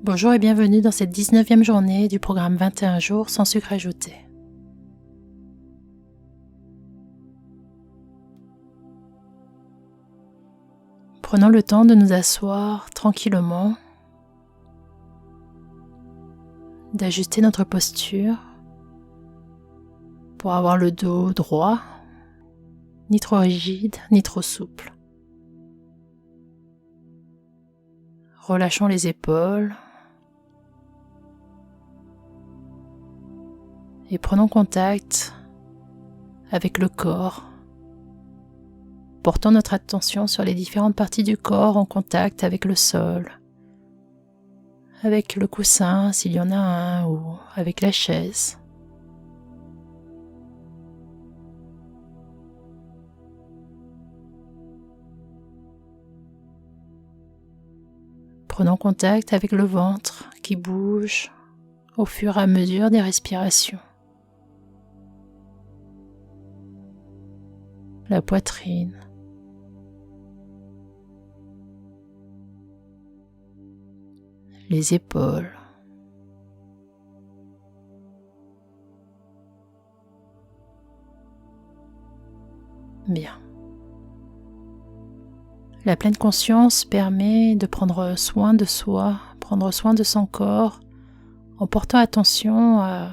Bonjour et bienvenue dans cette 19e journée du programme 21 jours sans sucre ajouté. Prenons le temps de nous asseoir tranquillement, d'ajuster notre posture pour avoir le dos droit, ni trop rigide, ni trop souple. Relâchons les épaules et prenons contact avec le corps. Portons notre attention sur les différentes parties du corps en contact avec le sol, avec le coussin s'il y en a un ou avec la chaise. Prenons contact avec le ventre qui bouge au fur et à mesure des respirations. La poitrine. Les épaules. Bien. La pleine conscience permet de prendre soin de soi, prendre soin de son corps, en portant attention à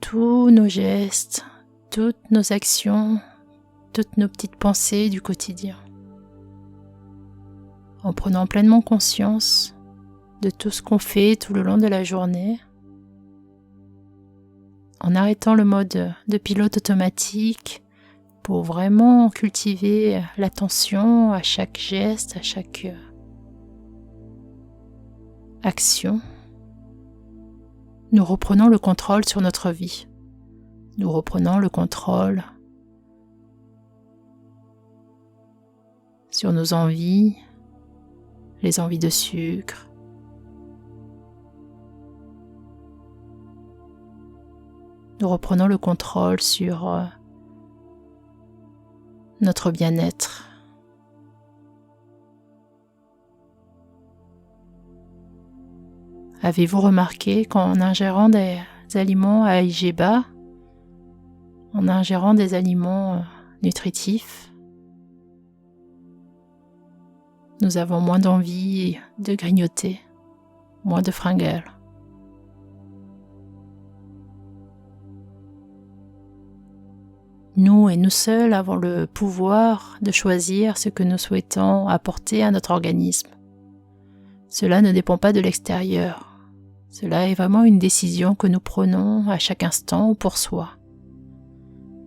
tous nos gestes, toutes nos actions, toutes nos petites pensées du quotidien. En prenant pleinement conscience de tout ce qu'on fait tout le long de la journée, en arrêtant le mode de pilote automatique pour vraiment cultiver l'attention à chaque geste, à chaque action. Nous reprenons le contrôle sur notre vie. Nous reprenons le contrôle sur nos envies, les envies de sucre, nous reprenons le contrôle sur notre bien-être. Avez-vous remarqué qu'en ingérant des aliments à IgE bas, en ingérant des aliments nutritifs, nous avons moins d'envie de grignoter, moins de fringales. Nous et nous seuls avons le pouvoir de choisir ce que nous souhaitons apporter à notre organisme. Cela ne dépend pas de l'extérieur. Cela est vraiment une décision que nous prenons à chaque instant pour soi.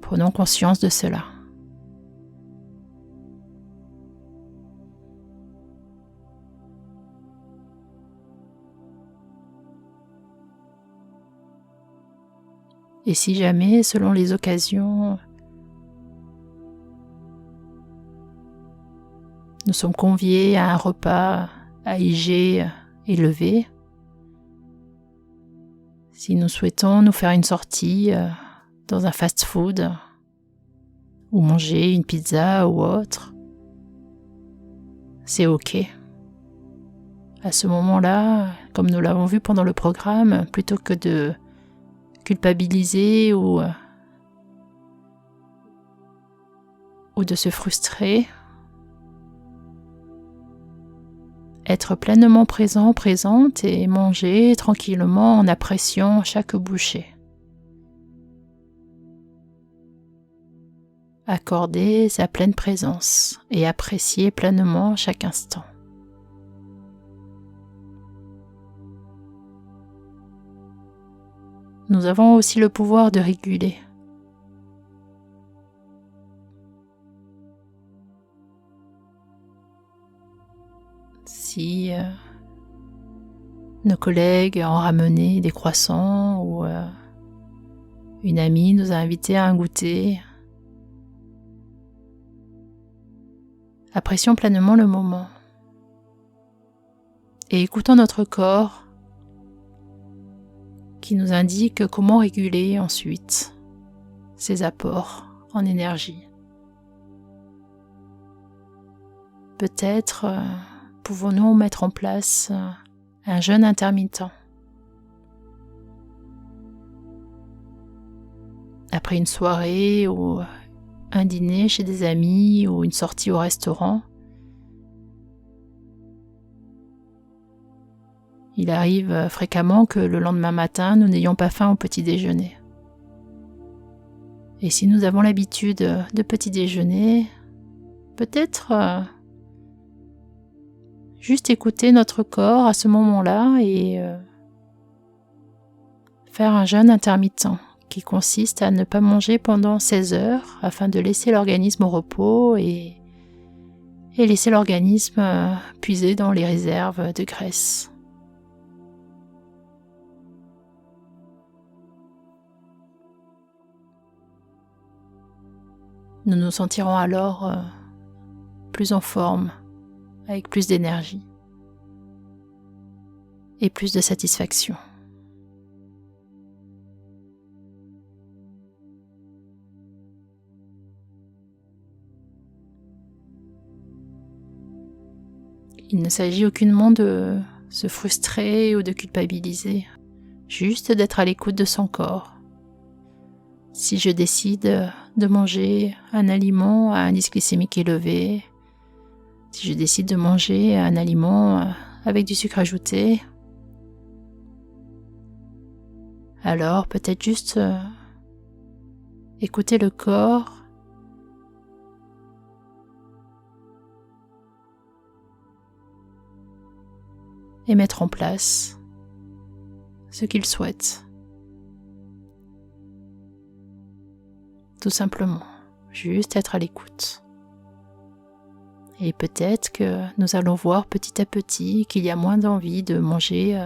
Prenons conscience de cela. Et si jamais, selon les occasions, nous sommes conviés à un repas à IgE élevé, si nous souhaitons nous faire une sortie dans un fast-food ou manger une pizza ou autre, c'est ok. À ce moment-là, comme nous l'avons vu pendant le programme, plutôt que de culpabiliser ou de se frustrer, être pleinement présent, présente et manger tranquillement en appréciant chaque bouchée. Accorder sa pleine présence et apprécier pleinement chaque instant. Nous avons aussi le pouvoir de réguler. Si nos collègues ont ramené des croissants ou une amie nous a invités à un goûter, apprécions pleinement le moment et écoutons notre corps qui nous indique comment réguler ensuite ses apports en énergie. Peut-être pouvons-nous mettre en place un jeûne intermittent. Après une soirée ou un dîner chez des amis ou une sortie au restaurant, il arrive fréquemment que le lendemain matin, nous n'ayons pas faim au petit déjeuner. Et si nous avons l'habitude de petit déjeuner, peut-être juste écouter notre corps à ce moment-là et faire un jeûne intermittent qui consiste à ne pas manger pendant 16 heures afin de laisser l'organisme au repos et laisser l'organisme puiser dans les réserves de graisse. Nous nous sentirons alors plus en forme, avec plus d'énergie et plus de satisfaction. Il ne s'agit aucunement de se frustrer ou de culpabiliser, juste d'être à l'écoute de son corps. Si je décide de manger un aliment à indice glycémique élevé, si je décide de manger un aliment avec du sucre ajouté, alors peut-être juste écouter le corps et mettre en place ce qu'il souhaite. Tout simplement, juste être à l'écoute. Et peut-être que nous allons voir petit à petit qu'il y a moins d'envie de manger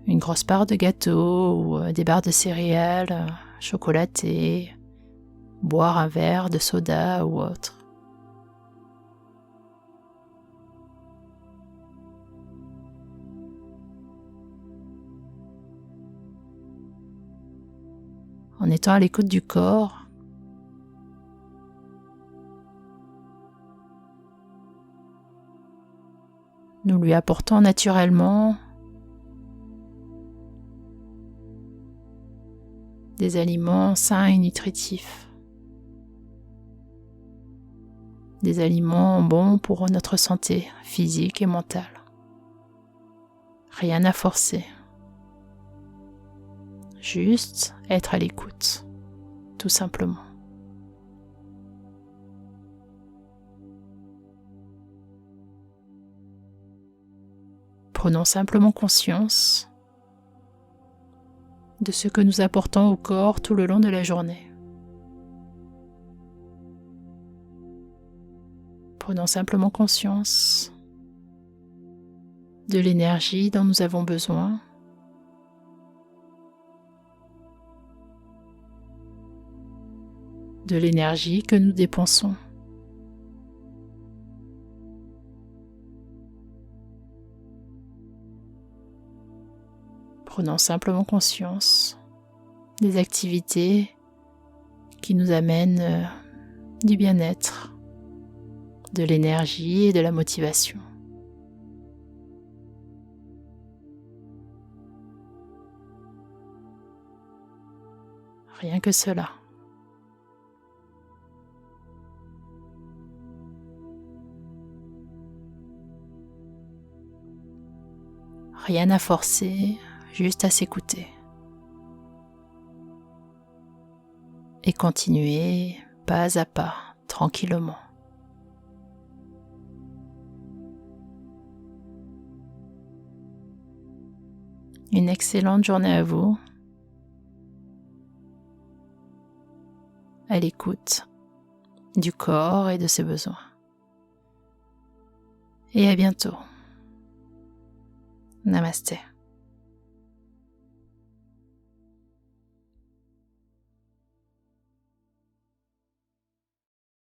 une grosse part de gâteau ou des barres de céréales chocolatées, boire un verre de soda ou autre. En étant à l'écoute du corps, nous lui apportons naturellement des aliments sains et nutritifs, des aliments bons pour notre santé physique et mentale. Rien à forcer. Juste être à l'écoute, tout simplement. Prenons simplement conscience de ce que nous apportons au corps tout le long de la journée. Prenons simplement conscience de l'énergie dont nous avons besoin, de l'énergie que nous dépensons. Prenons simplement conscience des activités qui nous amènent du bien-être, de l'énergie et de la motivation. Rien que cela. Rien à forcer, juste à s'écouter. Et continuer pas à pas, tranquillement. Une excellente journée à vous, à l'écoute du corps et de ses besoins. Et à bientôt. Namasté.